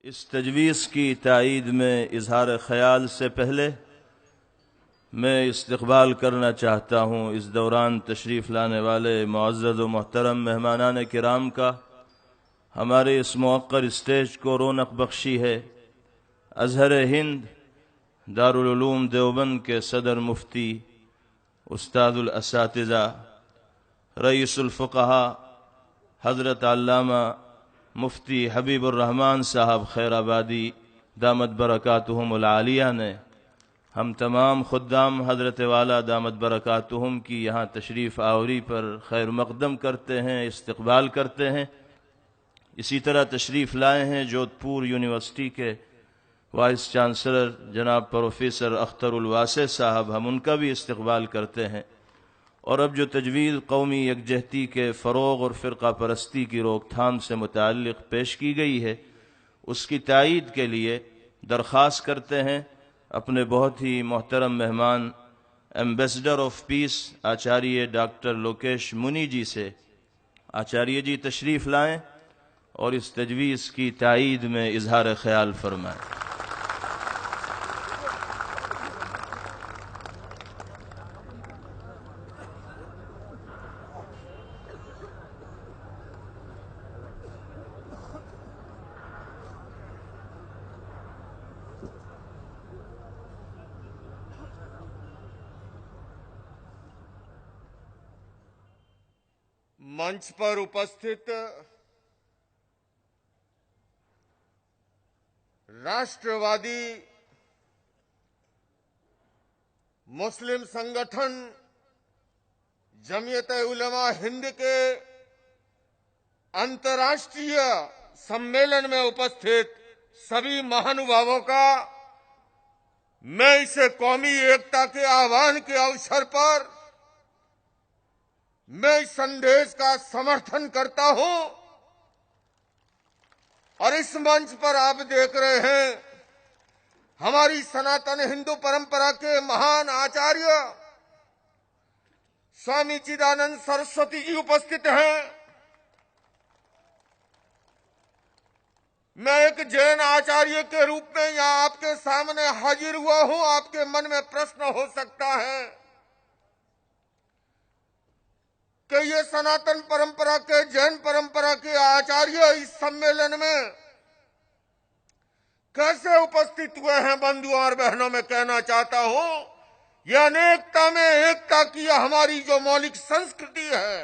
इस तजवीज़ की तायीद में इजहार ख्याल से पहले मैं इस्तक़बाल करना चाहता हूँ इस दौरान तशरीफ़ लाने वाले मुअज़्ज़ज़ व मोहतरम मेहमानान किराम का। हमारे इस मुअक्कर स्टेज को रौनक बख्शी है अज़हर हिंद दारुल उलूम देवबंद के सदर मुफ्ती उस्तादुल असातिज़ा रईसुल फ़ुक़हा हज़रत अल्लामा मुफ्ती हबीबुर रहमान साहब खैराबादी दामत बरकातुहुमुल आलिया ने हम तमाम खुद्दाम हज़रत वाला दामत बरकातुहुम की यहाँ तशरीफ़ आवरी पर खैर मक़दम करते हैं, इस्तक़बाल करते हैं। इसी तरह तशरीफ़ लाए हैं जोधपुर यूनिवर्सिटी के वाइस चांसलर जनाब प्रोफेसर अख्तरुल वासे साहब, हम उनका भी इस्तक़बाल करते हैं। और अब जो तजवीज़ कौमी यकजहती के फ़रोग़ और फ़िरक़ा परस्ती की रोकथाम से मुताल्लिक़ पेश की गई है, उसकी तायीद के लिए दरख्वास्त करते हैं अपने बहुत ही मोहतरम मेहमान ambassador of peace Acharya doctor Lokesh मुनि जी से। आचार्य जी तशरीफ़ लाएं और इस तजवीज़ की तायीद में इजहार ख्याल फरमाएं। मंच पर उपस्थित राष्ट्रवादी मुस्लिम संगठन जमीयत-ए-उलमा हिंद के अंतर्राष्ट्रीय सम्मेलन में उपस्थित सभी महानुभावों का मैं इसे कौमी एकता के आह्वान के अवसर पर मैं इस संदेश का समर्थन करता हूं। और इस मंच पर आप देख रहे हैं हमारी सनातन हिंदू परंपरा के महान आचार्य स्वामी चिदानंद सरस्वती जी उपस्थित हैं। मैं एक जैन आचार्य के रूप में यहां आपके सामने हाजिर हुआ हूं। आपके मन में प्रश्न हो सकता है कि ये सनातन परंपरा के जैन परंपरा के आचार्य इस सम्मेलन में कैसे उपस्थित हुए हैं। बंधुओं और बहनों, मैं कहना चाहता हूं यह अनेकता में एकता की हमारी जो मौलिक संस्कृति है,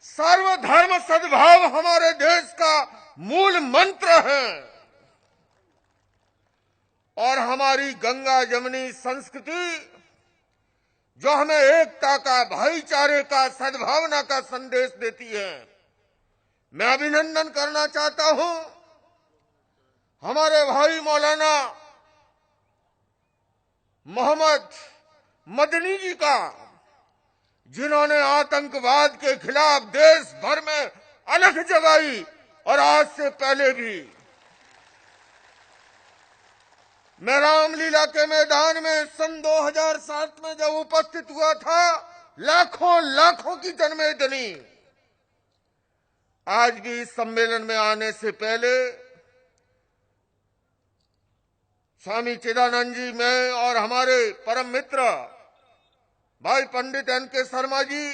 सर्वधर्म सद्भाव हमारे देश का मूल मंत्र है। और हमारी गंगा जमुनी संस्कृति जो हमें एकता का, भाईचारे का, सद्भावना का संदेश देती है। मैं अभिनंदन करना चाहता हूं हमारे भाई मौलाना मोहम्मद मदनी जी का, जिन्होंने आतंकवाद के खिलाफ देश भर में अलख जगाई। और आज से पहले भी मैं रामलीला के मैदान में सन 2007 में जब उपस्थित हुआ था, लाखों लाखों की जनमेदनी। आज भी इस सम्मेलन में आने से पहले स्वामी चिदानंद जी, मैं और हमारे परम मित्र भाई पंडित एन.के. शर्मा जी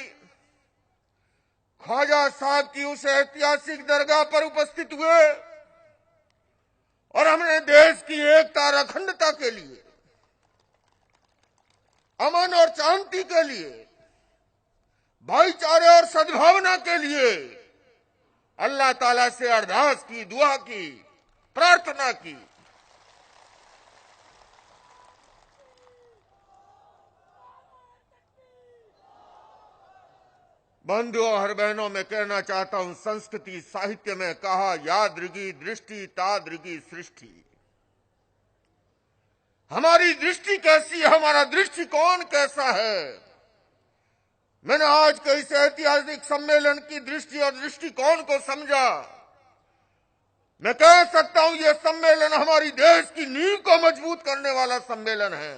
ख्वाजा साहब की उस ऐतिहासिक दरगाह पर उपस्थित हुए और हमने देश की एकता और अखंडता के लिए, अमन और शांति के लिए, भाईचारे और सद्भावना के लिए अल्लाह ताला से अरदास की, दुआ की, प्रार्थना की। बंधुओं और बहनों, मैं कहना चाहता हूं संस्कृति साहित्य में कहा यादृगी दृष्टि तादृगी सृष्टि। हमारी दृष्टि कैसी है, हमारा दृष्टिकोण कैसा है। मैंने आज के इस ऐतिहासिक सम्मेलन की दृष्टि और दृष्टिकोण को समझा। मैं कह सकता हूं यह सम्मेलन हमारी देश की नींव को मजबूत करने वाला सम्मेलन है।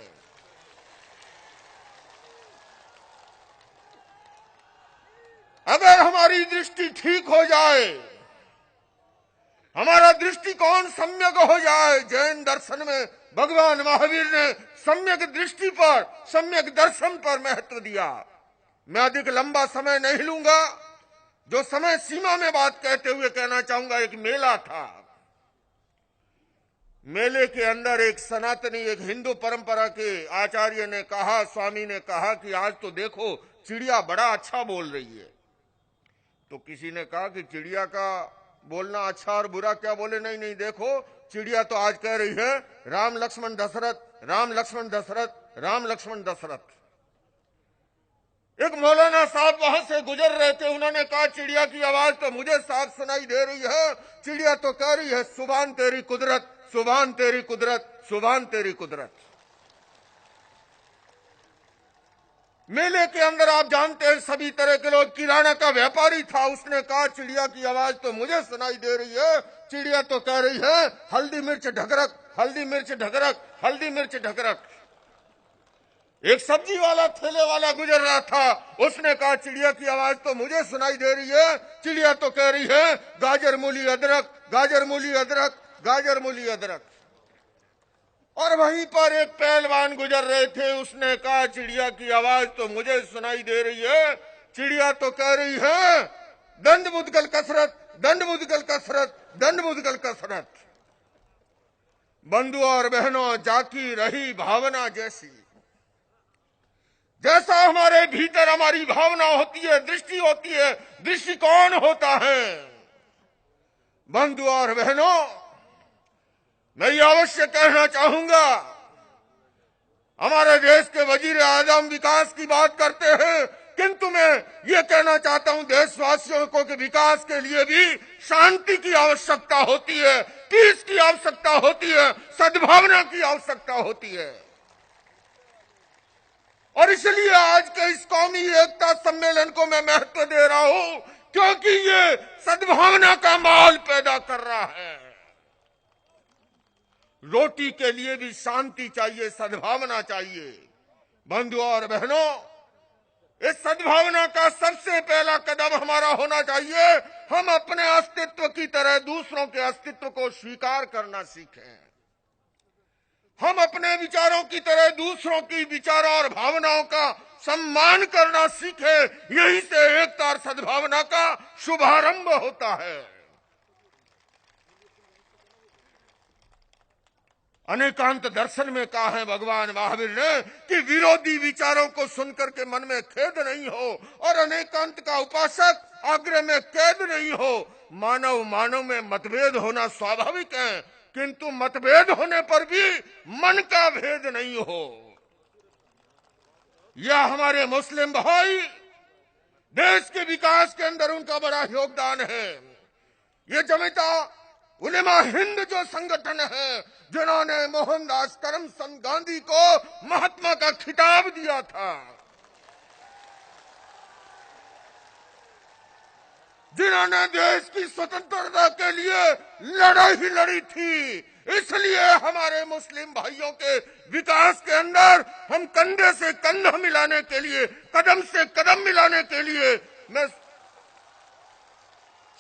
अगर हमारी दृष्टि ठीक हो जाए हमारा दृष्टिकोण सम्यक हो जाए। जैन दर्शन में भगवान महावीर ने सम्यक दृष्टि पर, सम्यक दर्शन पर महत्व दिया। मैं अधिक लंबा समय नहीं लूंगा। जो समय सीमा में बात कहते हुए कहना चाहूंगा, एक मेला था। मेले के अंदर एक सनातनी, एक हिंदू परंपरा के आचार्य ने कहा, स्वामी ने कहा कि आज तो देखो चिड़िया बड़ा अच्छा बोल रही है। तो किसी ने कहा कि चिड़िया का बोलना अच्छा और बुरा क्या बोले? नहीं नहीं, देखो चिड़िया तो आज कह रही है राम लक्ष्मण दशरथ, राम लक्ष्मण दशरथ, राम लक्ष्मण दशरथ। एक मौलाना साहब वहां से गुजर रहे थे, उन्होंने कहा चिड़िया की आवाज तो मुझे साफ सुनाई दे रही है। चिड़िया तो कह रही है सुभान तेरी कुदरत, सुभान तेरी कुदरत, सुभान तेरी कुदरत। मेले के अंदर आप जानते हैं सभी तरह के लोग। किराना का व्यापारी था, उसने कहा चिड़िया की आवाज तो मुझे सुनाई दे रही है। चिड़िया तो कह रही है हल्दी मिर्च ढकरक, हल्दी मिर्च ढकरक, हल्दी मिर्च ढकरक। एक सब्जी वाला, ठेले वाला गुजर रहा था, उसने कहा चिड़िया की आवाज तो मुझे सुनाई दे रही है। चिड़िया तो कह रही है गाजर मूली अदरक, गाजर मूली अदरक, गाजर मूली अदरक। और वहीं पर एक पहलवान गुजर रहे थे, उसने कहा चिड़िया की आवाज तो मुझे सुनाई दे रही है। चिड़िया तो कह रही है दंड मुदगल कसरत, दंड मुदगल कसरत, दंड मुदगल कसरत। बंधुओं और बहनों, जाकी रही भावना जैसी। जैसा हमारे भीतर हमारी भावना होती है, दृष्टि होती है, दृष्टिकोण होता है। बंधुओं और बहनों, मैं ये अवश्य कहना चाहूंगा, हमारे देश के वजीर आजम विकास की बात करते हैं, किंतु मैं ये कहना चाहता हूं देशवासियों को कि विकास के लिए भी शांति की आवश्यकता होती है, पीस की आवश्यकता होती है, सद्भावना की आवश्यकता होती है। और इसलिए आज के इस कौमी एकता सम्मेलन को मैं महत्व दे रहा हूं, क्योंकि ये सद्भावना का माहौल पैदा कर रहा है। रोटी के लिए भी शांति चाहिए, सद्भावना चाहिए। बंधुओं और बहनों, इस सद्भावना का सबसे पहला कदम हमारा होना चाहिए, हम अपने अस्तित्व की तरह दूसरों के अस्तित्व को स्वीकार करना सीखें। हम अपने विचारों की तरह दूसरों की विचारों और भावनाओं का सम्मान करना सीखें। यहीं से एकता और सद्भावना का शुभारंभ होता है। अनेकांत दर्शन में कहा है भगवान महावीर ने कि विरोधी विचारों को सुनकर के मन में खेद नहीं हो, और अनेकांत का उपासक आग्रह में कैद नहीं हो। मानव मानव में मतभेद होना स्वाभाविक है, किंतु मतभेद होने पर भी मन का भेद नहीं हो। यह हमारे मुस्लिम भाई, देश के विकास के अंदर उनका बड़ा योगदान है। ये जमिता उलेमा हिंद जो संगठन है, जिन्होंने मोहनदास करमचंद गांधी को महात्मा का खिताब दिया था, जिन्होंने देश की स्वतंत्रता के लिए लड़ाई लड़ी थी, इसलिए हमारे मुस्लिम भाइयों के विकास के अंदर हम कंधे से कंधा मिलाने के लिए, कदम से कदम मिलाने के लिए मैं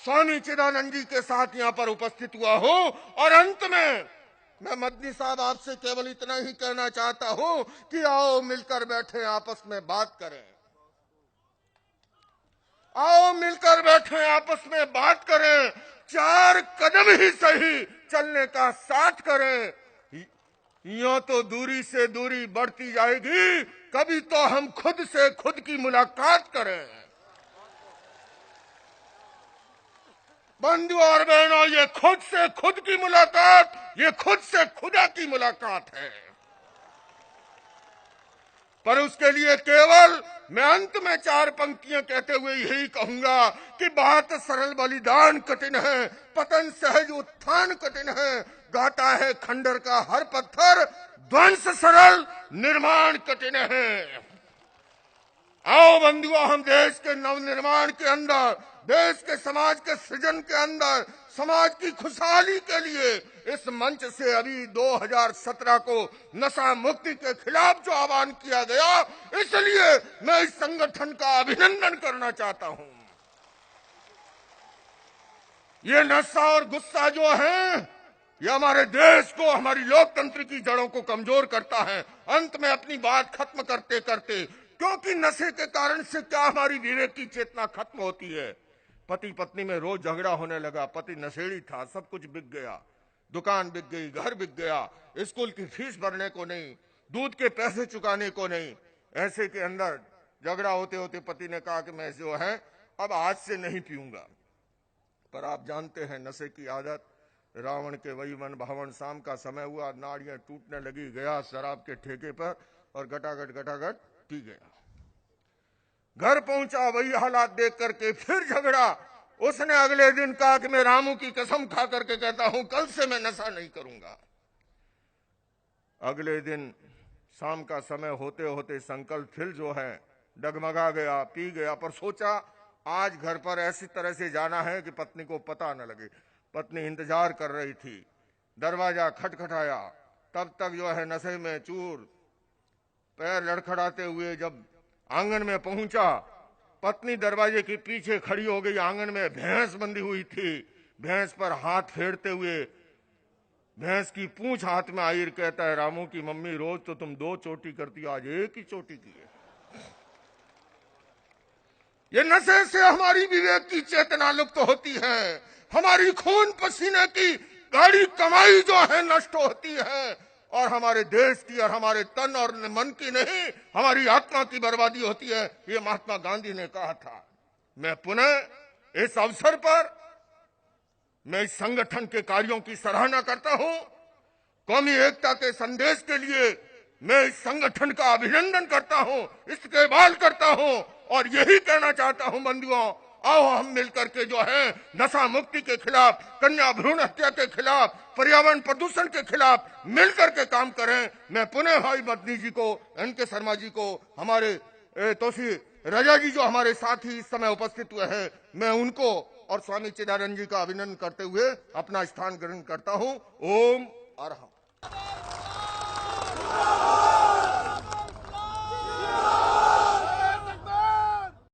स्वामी चिदानंद जी के साथ यहाँ पर उपस्थित हुआ हूँ। और अंत में मैं मदनी साहब आपसे केवल इतना ही कहना चाहता हूँ कि आओ मिलकर बैठे, आपस में बात करें। आओ मिलकर बैठे, आपस में बात करें, चार कदम ही सही चलने का साथ करें। यूं तो दूरी से दूरी बढ़ती जाएगी, कभी तो हम खुद से खुद की मुलाकात करें। बंधु और बहनों, ये खुद से खुद की मुलाकात, ये खुद से खुदा की मुलाकात है। पर उसके लिए केवल मैं अंत में चार पंक्तियां कहते हुए यही कहूंगा कि बात सरल बलिदान कठिन है, पतन सहज उत्थान कठिन है, गाता है खंडर का हर पत्थर, ध्वंस सरल निर्माण कठिन है। आओ बंधुओं, हम देश के नवनिर्माण के अंदर, देश के समाज के सृजन के अंदर, समाज की खुशहाली के लिए इस मंच से अभी 2017 को नशा मुक्ति के खिलाफ जो आह्वान किया गया, इसलिए मैं इस संगठन का अभिनंदन करना चाहता हूं। ये नशा और गुस्सा जो है, ये हमारे देश को, हमारी लोकतंत्र की जड़ों को कमजोर करता है। अंत में अपनी बात खत्म करते करते, क्योंकि नशे के कारण से क्या हमारी विवेक की चेतना खत्म होती है। पति पत्नी में रोज झगड़ा होने लगा, पति नशेड़ी था, सब कुछ बिक गया, दुकान बिक गई, घर बिक गया, स्कूल की फीस भरने को नहीं, दूध के पैसे चुकाने को नहीं। ऐसे के अंदर झगड़ा होते होते पति ने कहा कि मैं जो है अब आज से नहीं पीऊंगा। पर आप जानते हैं नशे की आदत, रावण के वही वन भावन, शाम का समय हुआ, नाड़ियां टूटने लगी, गया शराब के ठेके पर और गटागट पी गया। घर पहुंचा, वही हालात देख करके फिर झगड़ा। उसने अगले दिन कहा कि मैं रामू की कसम खा करके कहता हूं कल से मैं नशा नहीं करूंगा। अगले दिन शाम का समय होते होते संकल्प फिर जो है डगमगा गया, पी गया। पर सोचा आज घर पर ऐसी तरह से जाना है कि पत्नी को पता न लगे। पत्नी इंतजार कर रही थी, दरवाजा खटखटाया, तब तक जो है नशे में चूर, पैर लड़खड़ाते हुए जब आंगन में पहुंचा, पत्नी दरवाजे के पीछे खड़ी हो गई। आंगन में भैंस बंधी हुई थी, भैंस पर हाथ फेरते हुए भैंस की पूंछ हाथ में आई, कहता है रामू की मम्मी रोज तो तुम 2 चोटी करती हो, आज 1 ही चोटी की है। ये नशे से हमारी विवेक की चेतना लुप्त होती है, हमारी खून पसीने की गाढ़ी कमाई जो है नष्ट होती है, और हमारे देश की और हमारे तन और मन की नहीं, हमारी आत्मा की बर्बादी होती है। ये महात्मा गांधी ने कहा था। मैं पुनः इस अवसर पर मैं इस संगठन के कार्यों की सराहना करता हूं। कौमी एकता के संदेश के लिए मैं इस संगठन का अभिनंदन करता हूं, इस्तेमाल करता हूं, और यही कहना चाहता हूं बंधुओं, आओ हम मिलकर के जो है नशा मुक्ति के खिलाफ, कन्या भ्रूण हत्या के खिलाफ, पर्यावरण प्रदूषण के खिलाफ मिलकर के काम करें। मैं पुनः भाई मदनी जी को, एन.के. शर्मा जी को, हमारे तोसी रजा जी जो हमारे साथ ही इस समय उपस्थित हुए हैं, मैं उनको और स्वामी चिदानंद जी का अभिनंदन करते हुए अपना स्थान ग्रहण करता हूं। ओम अरहम।